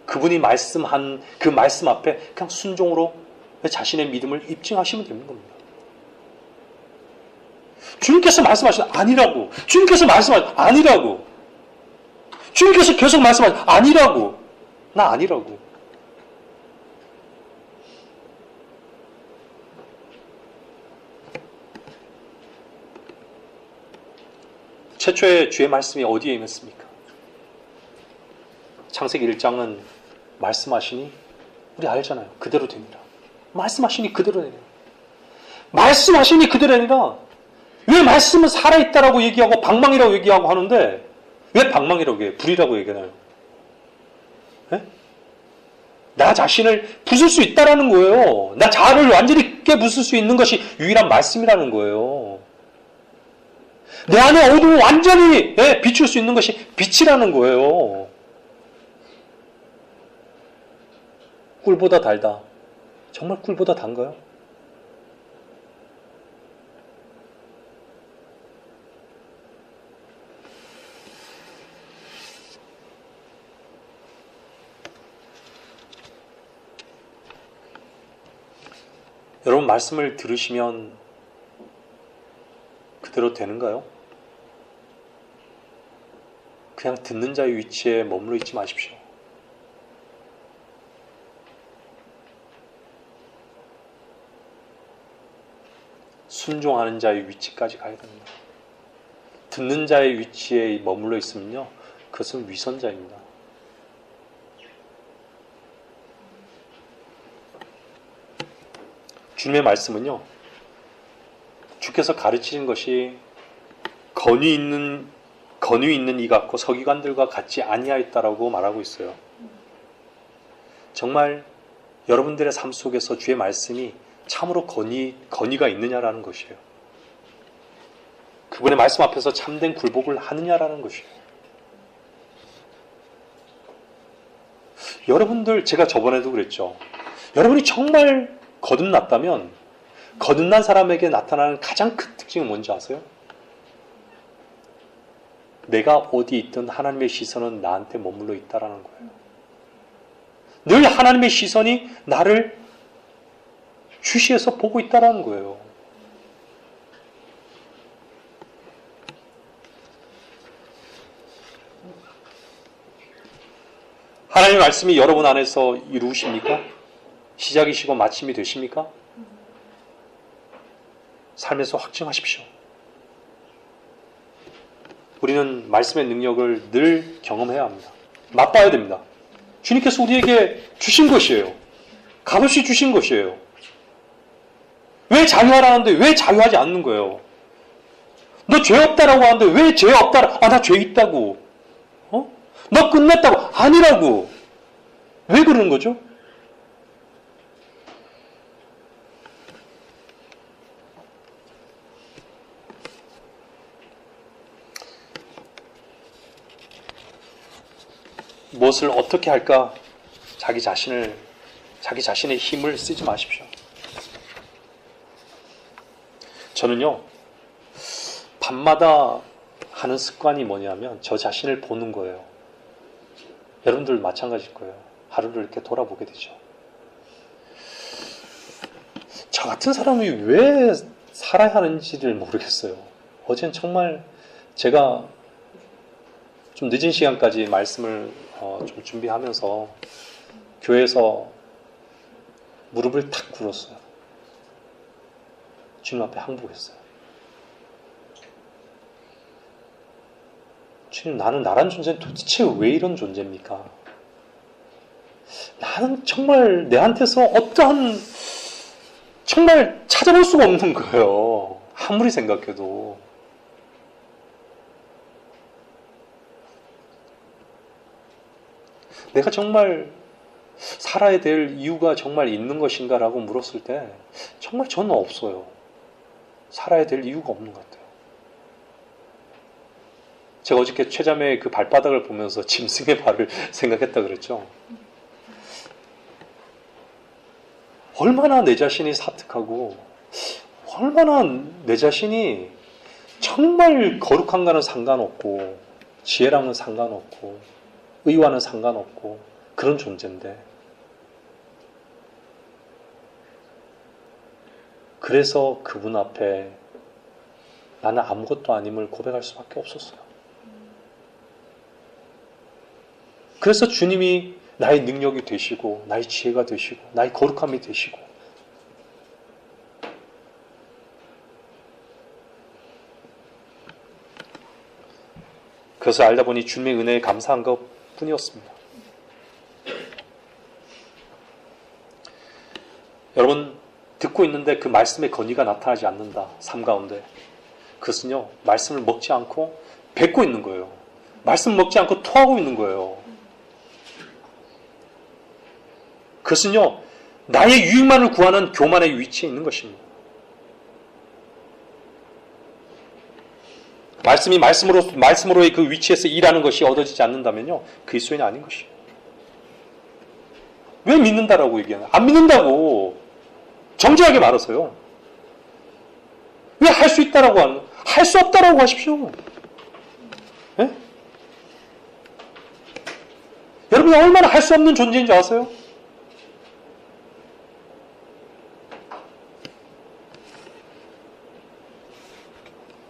그분이 말씀한 그 말씀 앞에 그냥 순종으로 자신의 믿음을 입증하시면 되는 겁니다. 주님께서 말씀하시는 아니라고. 주님께서 말씀하시는 아니라고. 주님께서 계속 말씀하시는 아니라고. 나 아니라고. 최초의 주의 말씀이 어디에 임했습니까? 창세기 1장은 말씀하시니 우리 알잖아요. 그대로 됩니다. 말씀하시니 그대로 됩니다. 말씀하시니 그대로 아니라 왜 말씀은 살아있다라고 얘기하고 방망이라고 얘기하고 하는데 왜 방망이라고 얘기해요? 불이라고 얘기하나요? 네? 나 자신을 부술 수 있다라는 거예요. 나 자아를 완전히 깨부술 수 있는 것이 유일한 말씀이라는 거예요. 내 안에 어둠을 완전히 비출 수 있는 것이 빛이라는 거예요. 꿀보다 달다. 정말 꿀보다 단가요? 여러분 말씀을 들으시면 그대로 되는가요? 그냥 듣는 자의 위치에 머물러 있지 마십시오. 순종하는 자의 위치까지 가야 됩니다. 듣는 자의 위치에 머물러 있으면요, 그것은 위선자입니다. 주님의 말씀은요, 주께서 가르치신 것이 권위 있는 이 같고 서기관들과 같지 아니하였다라고 말하고 있어요. 정말 여러분들의 삶 속에서 주의 말씀이 참으로 권위가 있느냐라는 것이에요. 그분의 말씀 앞에서 참된 굴복을 하느냐라는 것이에요. 여러분들, 제가 저번에도 그랬죠. 여러분이 정말 거듭났다면 거듭난 사람에게 나타나는 가장 큰 특징은 뭔지 아세요? 내가 어디 있든 하나님의 시선은 나한테 머물러 있다라는 거예요. 늘 하나님의 시선이 나를 주시해서 보고 있다라는 거예요. 하나님의 말씀이 여러분 안에서 이루십니까? 시작이시고 마침이 되십니까? 삶에서 확증하십시오. 우리는 말씀의 능력을 늘 경험해야 합니다. 맛봐야 됩니다. 주님께서 우리에게 주신 것이에요. 값없이 주신 것이에요. 왜 자유하라는데 왜 자유하지 않는 거예요? 너 죄 없다라고 하는데 왜 죄 없다라? 나 죄 있다고. 너 끝냈다고. 아니라고. 왜 그러는 거죠? 무엇을 어떻게 할까? 자기 자신의 힘을 쓰지 마십시오. 저는요, 밤마다 하는 습관이 뭐냐면 저 자신을 보는 거예요. 여러분들 마찬가지일 거예요. 하루를 이렇게 돌아보게 되죠. 저 같은 사람이 왜 살아야 하는지를 모르겠어요. 어제는 정말 제가 좀 늦은 시간까지 말씀을 좀 준비하면서 교회에서 무릎을 탁 꿇었어요. 주님 앞에 항복했어요. 주님, 나는 나란 존재는 도대체 왜 이런 존재입니까? 나는 정말 내한테서 어떠한 정말 찾아볼 수가 없는 거예요. 아무리 생각해도. 내가 정말 살아야 될 이유가 정말 있는 것인가라고 물었을 때 정말 저는 없어요. 살아야 될 이유가 없는 것 같아요. 제가 어저께 최자매의 그 발바닥을 보면서 짐승의 발을 생각했다 그랬죠. 얼마나 내 자신이 사특하고 얼마나 내 자신이 정말 거룩한가는 상관없고 지혜랑은 상관없고 의와는 상관없고 그런 존재인데, 그래서 그분 앞에 나는 아무것도 아님을 고백할 수밖에 없었어요. 그래서 주님이 나의 능력이 되시고 나의 지혜가 되시고 나의 거룩함이 되시고, 그것을 알다 보니 주님의 은혜에 감사한 것 뿐이었습니다. 여러분, 듣고 있는데 그 말씀의 권위가 나타나지 않는다. 삶 가운데. 그것은요, 말씀을 먹지 않고 뱉고 있는 거예요. 말씀 먹지 않고 토하고 있는 거예요. 그것은요, 나의 유익만을 구하는 교만의 위치에 있는 것입니다. 말씀이 말씀으로의 그 위치에서 일하는 것이 얻어지지 않는다면요, 그리스도인이 아닌 것이에요. 왜 믿는다라고 얘기하나? 안 믿는다고 정직하게 말하세요. 왜 할 수 있다라고 하는? 할 수 없다라고 하십시오. 네? 여러분이 얼마나 할 수 없는 존재인 줄 아세요?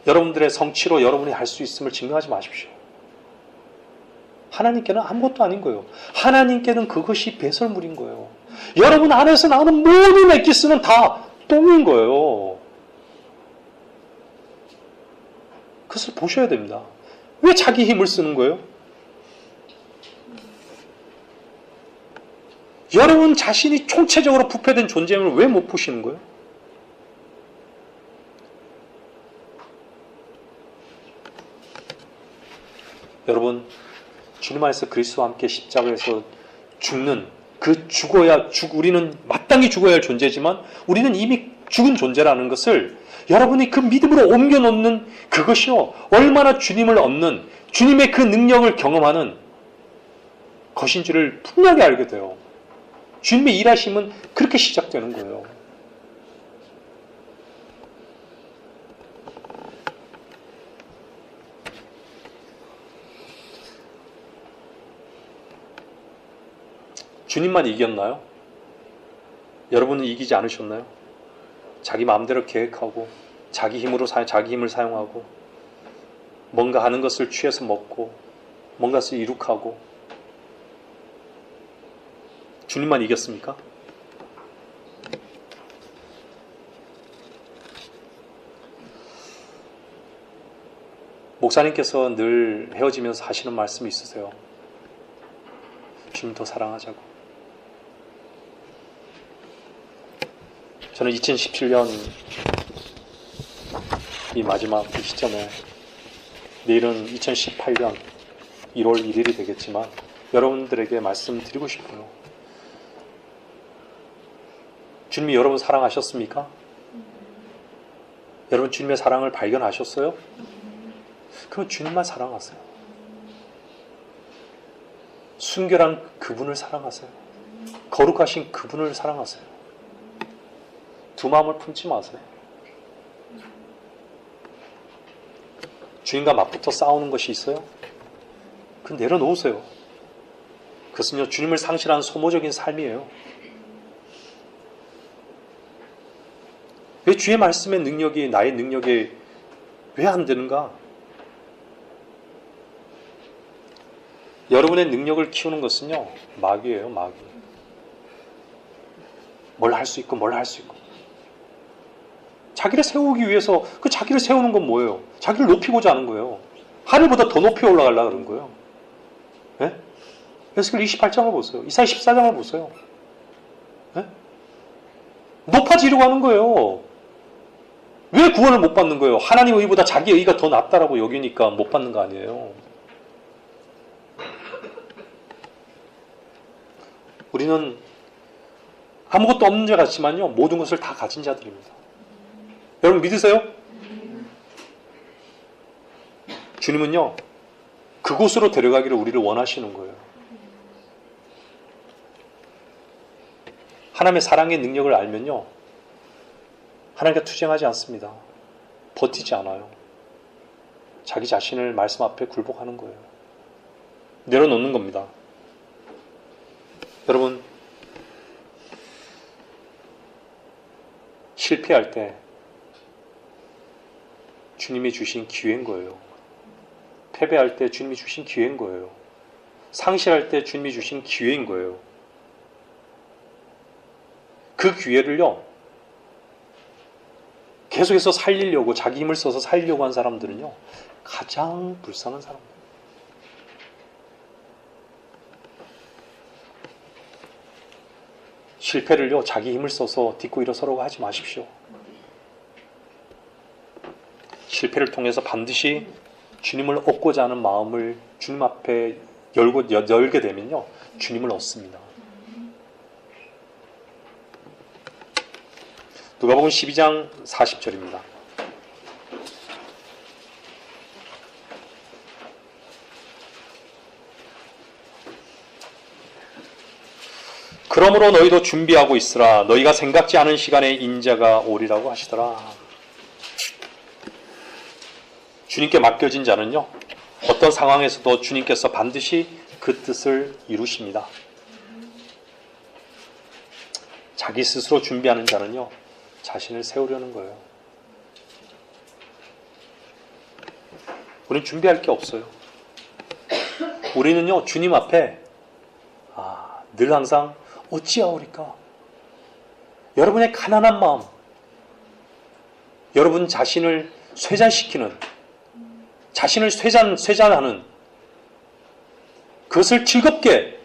여러분들의 성취로 여러분이 할 수 있음을 증명하지 마십시오. 하나님께는 아무것도 아닌 거예요. 하나님께는 그것이 배설물인 거예요. 여러분 안에서 나오는 모든 엑기스는 다 똥인 거예요. 그것을 보셔야 됩니다. 왜 자기 힘을 쓰는 거예요? 여러분 자신이 총체적으로 부패된 존재임을 왜 못 보시는 거예요? 여러분, 주님 안에서 그리스도와 함께 십자가에서 죽는 우리는 마땅히 죽어야 할 존재지만 우리는 이미 죽은 존재라는 것을 여러분이 그 믿음으로 옮겨놓는 그것이요, 얼마나 주님을 얻는, 주님의 그 능력을 경험하는 것인 줄을 분명히 알게 돼요. 주님의 일하심은 그렇게 시작되는 거예요. 주님만 이겼나요? 여러분은 이기지 않으셨나요? 자기 마음대로 계획하고 자기 힘을 사용하고 뭔가 하는 것을 취해서 먹고 뭔가 것을 이룩하고 주님만 이겼습니까? 목사님께서 늘 헤어지면서 하시는 말씀이 있으세요. 주님 더 사랑하자고. 저는 2017년 이 마지막 시점에 내일은 2018년 1월 1일이 되겠지만 여러분들에게 말씀드리고 싶어요. 주님이 여러분 사랑하셨습니까? 여러분 주님의 사랑을 발견하셨어요? 그럼 주님만 사랑하세요. 순결한 그분을 사랑하세요. 거룩하신 그분을 사랑하세요. 두 마음을 품지 마세요. 주인과 맞붙어 싸우는 것이 있어요? 그건 내려놓으세요. 그것은요, 주님을 상실한 소모적인 삶이에요. 왜 주의 말씀의 능력이 나의 능력에 왜 안 되는가? 여러분의 능력을 키우는 것은요, 마귀예요, 마귀. 뭘 할 수 있고 뭘 할 수 있고. 자기를 세우기 위해서 그 자기를 세우는 건 뭐예요? 자기를 높이고자 하는 거예요. 하늘보다 더 높이 올라가려고 그런 거예요. 네? 에스겔 28장을 보세요. 이사야 14장을 보세요. 네? 높아지려고 하는 거예요. 왜 구원을 못 받는 거예요? 하나님의 의보다 자기 의가 더 낫다라고 여기니까 못 받는 거 아니에요. 우리는 아무것도 없는 자 같지만요, 모든 것을 다 가진 자들입니다. 여러분 믿으세요? 주님은요, 그곳으로 데려가기를 우리를 원하시는 거예요. 하나님의 사랑의 능력을 알면요, 하나님과 투쟁하지 않습니다. 버티지 않아요. 자기 자신을 말씀 앞에 굴복하는 거예요. 내려놓는 겁니다. 여러분, 실패할 때 주님이 주신 기회인 거예요. 패배할 때 주님이 주신 기회인 거예요. 상실할 때 주님이 주신 기회인 거예요. 그 기회를요, 계속해서 살리려고, 자기 힘을 써서 살리려고 한 사람들은요, 가장 불쌍한 사람들. 실패를요, 자기 힘을 써서 딛고 일어서려고 하지 마십시오. 실패를 통해서 반드시 주님을 얻고자 하는 마음을 주님 앞에 열게 되면요, 주님을 얻습니다. 누가복음 12장 40절입니다. 그러므로 너희도 준비하고 있으라. 너희가 생각지 않은 시간에 인자가 오리라고 하시더라. 주님께 맡겨진 자는요, 어떤 상황에서도 주님께서 반드시 그 뜻을 이루십니다. 자기 스스로 준비하는 자는요, 자신을 세우려는 거예요. 우리는 준비할 게 없어요. 우리는요, 주님 앞에 늘 항상 어찌하오리까? 여러분의 가난한 마음, 여러분 자신을 쇠잔시키는, 자신을 쇠잔하는, 그것을 즐겁게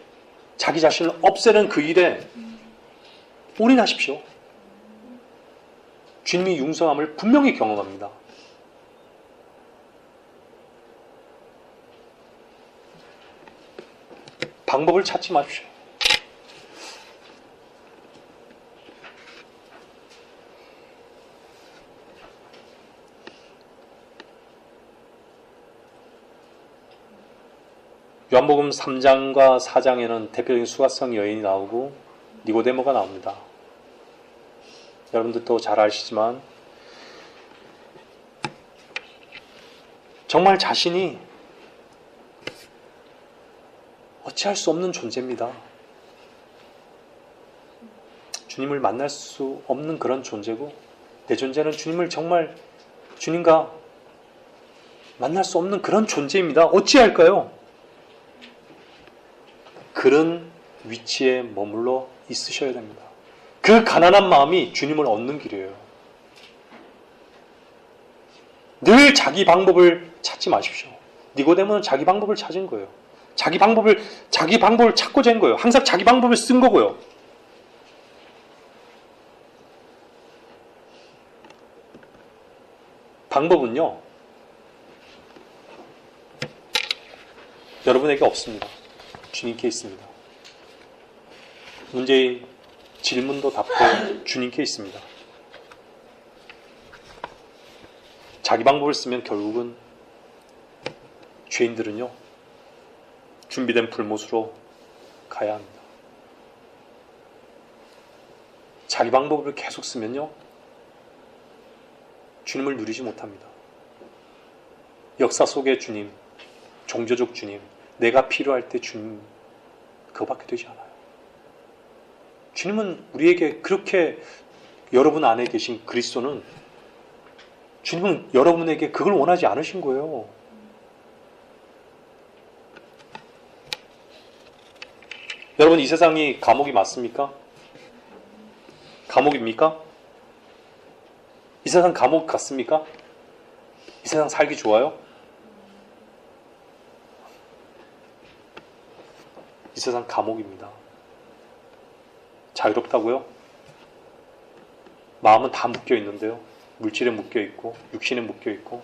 자기 자신을 없애는 그 일에 올인하십시오. 주님이 융성함을 분명히 경험합니다. 방법을 찾지 마십시오. 요한복음 3장과 4장에는 대표적인 수가성 여인이 나오고 니고데모가 나옵니다. 여러분들도 잘 아시지만 정말 자신이 어찌할 수 없는 존재입니다. 주님을 만날 수 없는 그런 존재고, 내 존재는 주님을 정말 주님과 만날 수 없는 그런 존재입니다. 어찌할까요? 그런 위치에 머물러 있으셔야 됩니다. 그 가난한 마음이 주님을 얻는 길이에요. 늘 자기 방법을 찾지 마십시오. 니고데모는 자기 방법을 찾은 거예요. 자기 방법을 찾고자 한 거예요. 항상 자기 방법을 쓴 거고요. 방법은요, 여러분에게 없습니다. 주님께 있습니다. 문제의 질문도 답도 주님께 있습니다. 자기 방법을 쓰면 결국은 죄인들은요, 준비된 불못으로 가야 합니다. 자기 방법을 계속 쓰면요, 주님을 누리지 못합니다. 역사 속의 주님, 종교적 주님, 내가 필요할 때 주님, 그거밖에 되지 않아요. 주님은 우리에게 그렇게, 여러분 안에 계신 그리스도는, 주님은 여러분에게 그걸 원하지 않으신 거예요. 여러분, 이 세상이 감옥이 맞습니까? 감옥입니까? 이 세상 감옥 같습니까? 이 세상 살기 좋아요? 이 세상 감옥입니다. 자유롭다고요? 마음은 다 묶여 있는데요. 물질에 묶여 있고, 육신에 묶여 있고,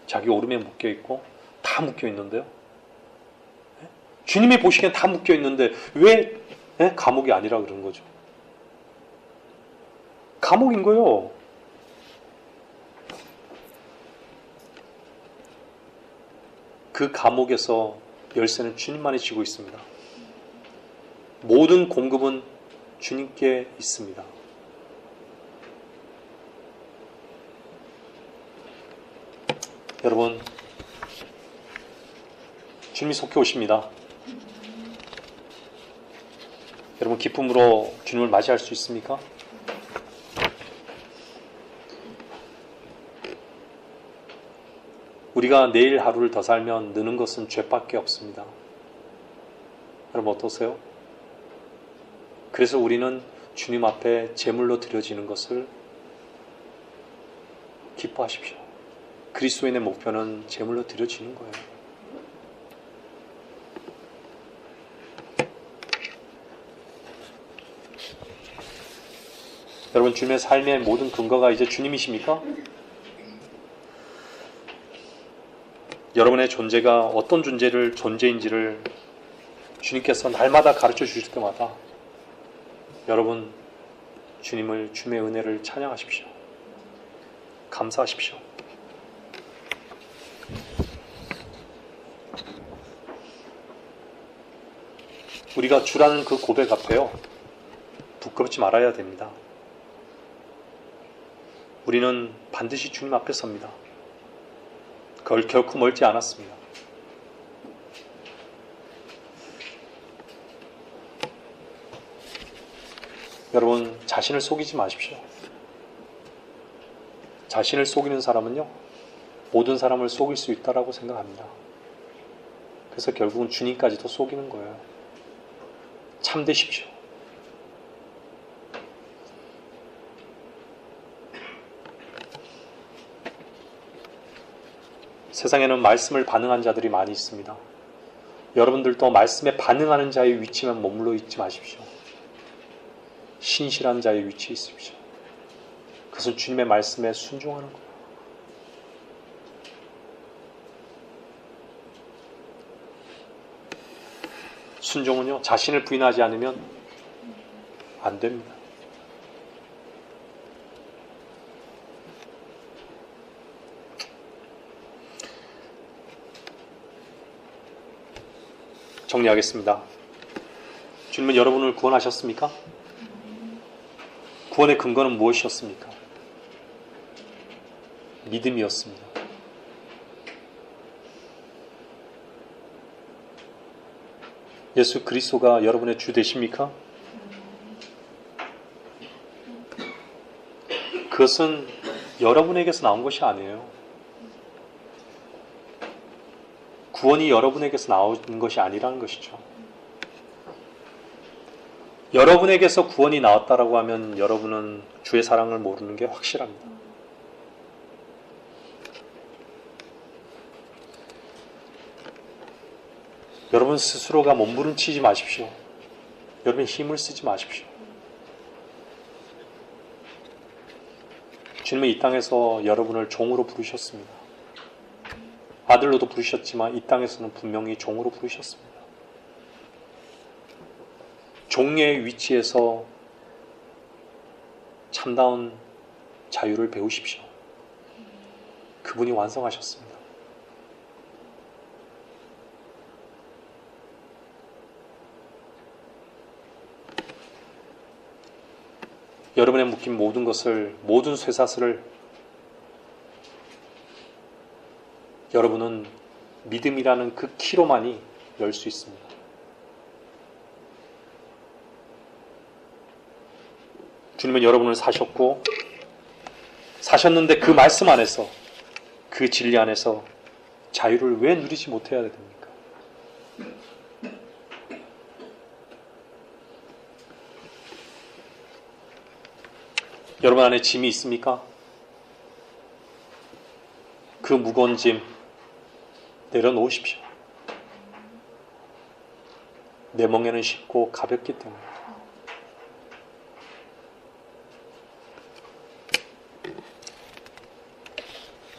자기 오름에 묶여 있고, 다 묶여 있는데요. 주님이 보시기엔 다 묶여 있는데 왜 감옥이 아니라 그러는 거죠? 감옥인 거예요. 그 감옥에서 열쇠는 주님만이 쥐고 있습니다. 모든 공급은 주님께 있습니다. 여러분, 주님이 속해 오십니다. 여러분, 기쁨으로 주님을 맞이할 수 있습니까? 우리가 내일 하루를 더 살면 느는 것은 죄밖에 없습니다. 여러분, 어떠세요? 그래서 우리는 주님 앞에 제물로 드려지는 것을 기뻐하십시오. 그리스도인의 목표는 제물로 드려지는 거예요. 여러분, 주님의 삶의 모든 근거가 이제 주님이십니까? 여러분의 존재가 어떤 존재인지를 주님께서 날마다 가르쳐 주실 때마다 여러분, 주님을, 주님의 은혜를 찬양하십시오. 감사하십시오. 우리가 주라는 그 고백 앞에요, 부끄럽지 말아야 됩니다. 우리는 반드시 주님 앞에 섭니다. 그걸 결코 멀지 않았습니다. 여러분, 자신을 속이지 마십시오. 자신을 속이는 사람은요, 모든 사람을 속일 수 있다고 생각합니다. 그래서 결국은 주님까지도 속이는 거예요. 참되십시오. 세상에는 말씀을 반응한 자들이 많이 있습니다. 여러분들도 말씀에 반응하는 자의 위치만 머물러 있지 마십시오. 신실한 자의 위치에 있으십시오. 그것은 주님의 말씀에 순종하는 거예요. 순종은요, 자신을 부인하지 않으면 안 됩니다. 정리하겠습니다. 주님은 여러분을 구원하셨습니까? 구원의 근거는 무엇이었습니까? 믿음이었습니다. 예수 그리스도가 여러분의 주 되십니까? 그것은 여러분에게서 나온 것이 아니에요. 구원이 여러분에게서 나온 것이 아니라는 것이죠. 여러분에게서 구원이 나왔다라고 하면 여러분은 주의 사랑을 모르는 게 확실합니다. 여러분 스스로가 몸부림치지 마십시오. 여러분 힘을 쓰지 마십시오. 주님은 이 땅에서 여러분을 종으로 부르셨습니다. 아들로도 부르셨지만 이 땅에서는 분명히 종으로 부르셨습니다. 종의 위치에서 참다운 자유를 배우십시오. 그분이 완성하셨습니다. 여러분의 묶인 모든 것을, 모든 쇠사슬을 여러분은 믿음이라는 그 키로만이 열 수 있습니다. 주님은 여러분을 사셨고, 사셨는데 그 말씀 안에서, 그 진리 안에서 자유를 왜 누리지 못해야 됩니까? 여러분 안에 짐이 있습니까? 그 무거운 짐 내려놓으십시오. 내 멍에는 쉽고 가볍기 때문에.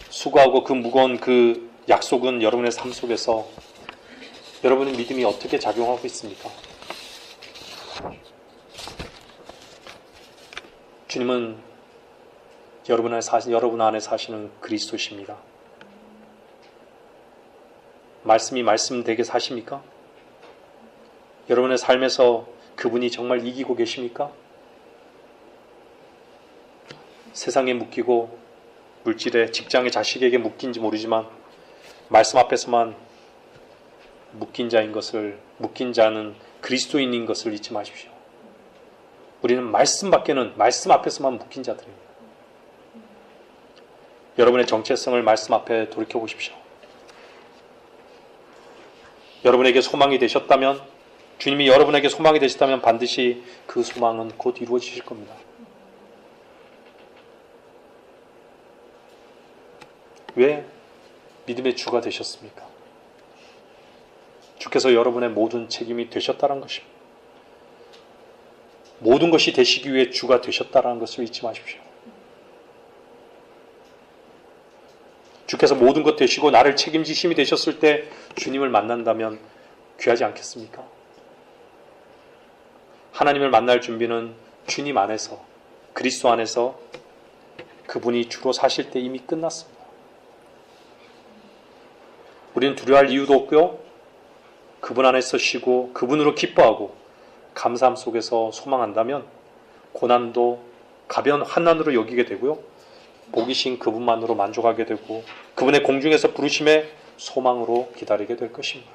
수고하고 그 무거운 그 약속은 여러분의 삶 속에서 여러분의 믿음이 어떻게 작용하고 있습니까? 주님은 여러분 안에 사시는 그리스도십니다. 말씀이 말씀되게 사십니까? 여러분의 삶에서 그분이 정말 이기고 계십니까? 세상에 묶이고 물질에, 직장에, 자식에게 묶인지 모르지만 말씀 앞에서만 묶인 자는 그리스도인인 것을 잊지 마십시오. 우리는 말씀 앞에서만 묶인 자들입니다. 여러분의 정체성을 말씀 앞에 돌이켜 보십시오. 여러분에게 소망이 되셨다면, 주님이 여러분에게 소망이 되셨다면 반드시 그 소망은 곧 이루어지실 겁니다. 왜 믿음의 주가 되셨습니까? 주께서 여러분의 모든 책임이 되셨다는 것입니다. 모든 것이 되시기 위해 주가 되셨다는 것을 잊지 마십시오. 주께서 모든 것 되시고 나를 책임지심이 되셨을 때 주님을 만난다면 귀하지 않겠습니까? 하나님을 만날 준비는 주님 안에서, 그리스도 안에서 그분이 주로 사실 때 이미 끝났습니다. 우리는 두려워할 이유도 없고요. 그분 안에서 쉬고 그분으로 기뻐하고 감사함 속에서 소망한다면 고난도 가벼운 환난으로 여기게 되고요. 복이신 그분만으로 만족하게 되고 그분의 공중에서 부르심의 소망으로 기다리게 될 것입니다.